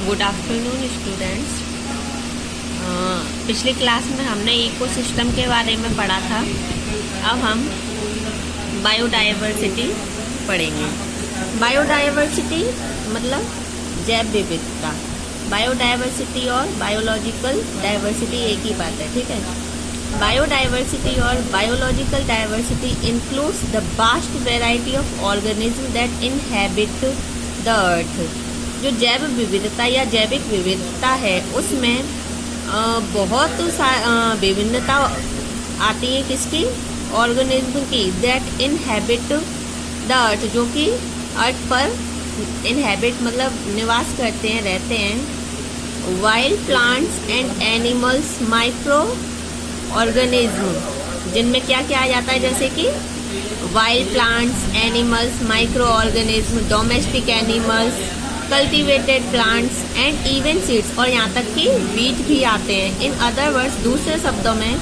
Good afternoon students. पिछली class में हमने इकोसिस्टम के बारे में पढ़ा था। अब हम बायोडाइवर्सिटी पढ़ेंगे। बायोडाइवर्सिटी मतलब जैव विविधता। बायोडाइवर्सिटी और बायोलॉजिकल डाइवर्सिटी एक ही बात है, ठीक है। बायोडाइवर्सिटी और biological diversity includes the vast variety of organism that inhabit the earth. जो जैव विविधता या जैविक विविधता है उसमें बहुत विभिन्नता आती है किसकी, ऑर्गेनिज्म की, दैट इनहैबिट द अर्थ, जो कि अर्थ पर इनहैबिट मतलब निवास करते हैं, रहते हैं। Wild plants and animals, micro organism, जिनमें क्या क्या आ जाता है, जैसे कि wild plants, animals, micro organism, domestic animals, cultivated plants and even seeds, और यहाँ तक कि बीज भी आते हैं। इन अदर वर्ड्स, दूसरे शब्दों में,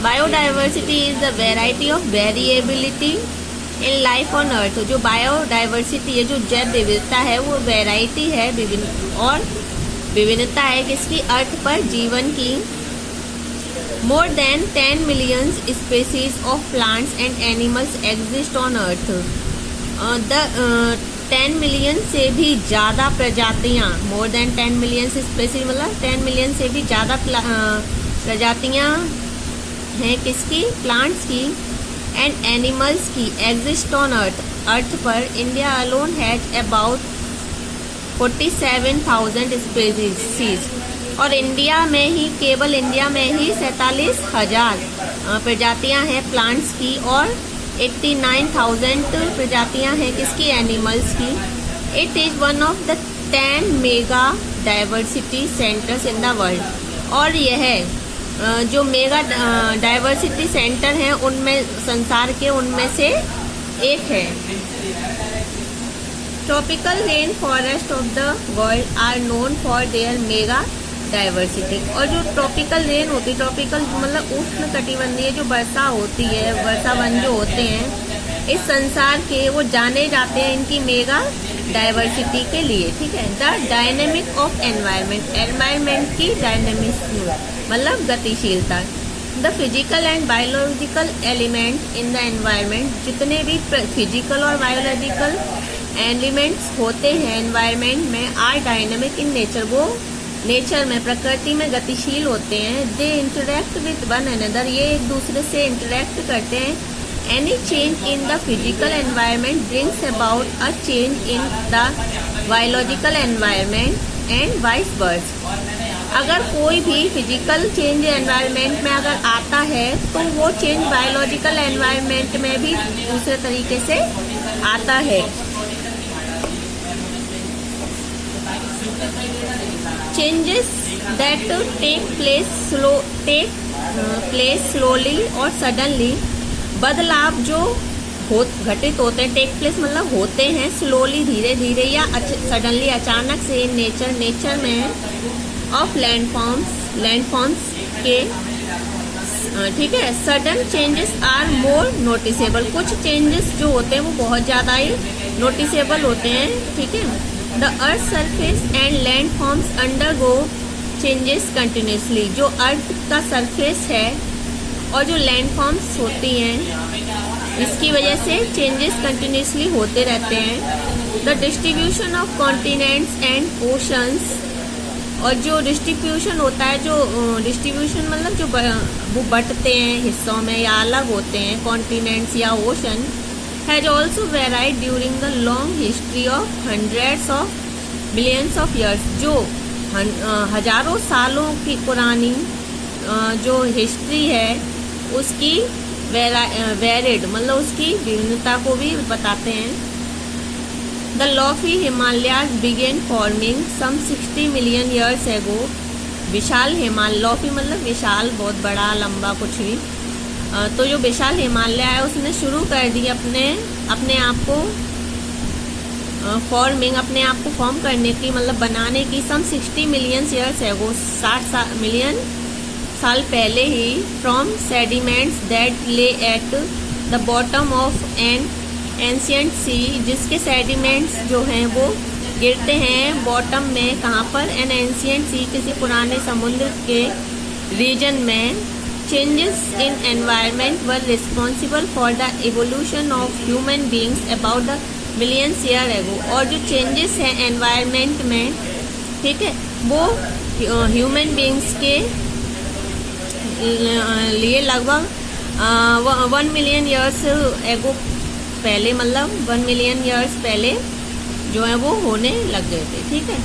biodiversity is the variety of variability in life on earth. जो बायोडाइवर्सिटी है, जो जैव विविधता है, वो वेराइटी है और विभिन्नता है किसकी, अर्थ पर जीवन की। More than 10 million species of plants and animals exist on earth. 10 million से भी ज़्यादा प्रजातियाँ, मोर देन 10 मिलियन स्पेसीज मतलब 10 मिलियन से भी ज़्यादा प्रजातियाँ हैं किसकी, प्लांट्स की एंड एनिमल्स की, एग्जिस्ट ऑन अर्थ, अर्थ पर। India alone has about 47,000 species, और इंडिया में ही, केवल इंडिया में ही 47,000 प्रजातियां हैं प्लांट्स की, और 89,000 प्रजातियां हैं किसकी, एनिमल्स की। It is one of the 10 mega diversity centres in the world, और यह जो मेगा डाइवर्सिटी सेंटर हैं उनमें, संसार के उनमें से एक है। Tropical rainforest of the world are known for their mega diversity. और जो ट्रॉपिकल रेन होती है, ट्रॉपिकल मतलब उष्ण कटिबंधीय जो वर्षा होती है, वर्षा वन जो होते हैं इस संसार के, वो जाने जाते हैं इनकी मेगा डाइवर्सिटी के लिए, ठीक है। The dynamic of environment, environment की डायनेमिक मतलब गतिशीलता। The physical and biological element in the environment, जितने भी फिजिकल और बायोलॉजिकल एलिमेंट्स होते हैं एनवायरनमेंट में, आर डायनेमिक इन नेचर, वो नेचर में, प्रकृति में गतिशील होते हैं। They interact with one another, ये एक दूसरे से इंटरेक्ट करते हैं। Any change in the physical environment brings about a change in the biological environment and vice versa. अगर कोई भी फिजिकल चेंज एनवायरनमेंट में अगर आता है तो वो चेंज बायोलॉजिकल एनवायरनमेंट में भी दूसरे तरीके से आता है। Changes that take place slowly और सडनली, बदलाव जो घटित होते हैं, टेक प्लेस मतलब होते हैं, स्लोली धीरे धीरे या सडनली अचानक से, नेचर में, ऑफ लैंडफॉर्म्स के, ठीक है। Sudden changes are more noticeable, कुछ चेंजेस जो होते हैं वो बहुत ज़्यादा ही नोटिसेबल होते हैं, ठीक है। The earth surface and land forms undergo changes continuously, जो अर्थ का सरफेस है और जो लैंड फॉर्म्स होती हैं, इसकी वजह से चेंजेस कंटिन्यूसली होते रहते हैं। The distribution of continents and oceans, और जो डिस्ट्रीब्यूशन होता है, जो डिस्ट्रीब्यूशन मतलब जो वो बंटते हैं हिस्सों में या अलग होते हैं, कॉन्टिनेंट्स या ocean, has also varied during the long history of hundreds of millions of years, जो हजारों सालों की पुरानी जो हिस्ट्री है उसकी वेरिड मतलब उसकी विभिन्नता को भी बताते हैं। The lofty Himalayas began forming some 60 million years ago. विशाल हिमालय, लॉफी मतलब विशाल, बहुत बड़ा, लंबा, कुछ भी। तो जो विशाल हिमालय है उसने शुरू कर दी अपने आप को फॉर्मिंग, अपने आप को फॉर्म करने की मतलब बनाने की, सम 60 मिलियन ईयर्स एगो, 60 मिलियन साल पहले ही, from sediments that lay at the bottom of an ancient sea, जिसके सेडिमेंट्स जो हैं वो गिरते हैं बॉटम में, कहाँ पर, एन एंशियंट सी, किसी पुराने समुद्र के रीजन में। Changes in environment were responsible for the evolution of human beings about the millions year ago. और जो चेंजेस हैं एनवायरनमेंट में, ठीक है, वो ह्यूमन बींग्स के लिए लगभग 1 मिलियन ईयर्स एगो पहले, मतलब 1 मिलियन ईयर्स पहले जो है वो होने लग गए थे, ठीक है।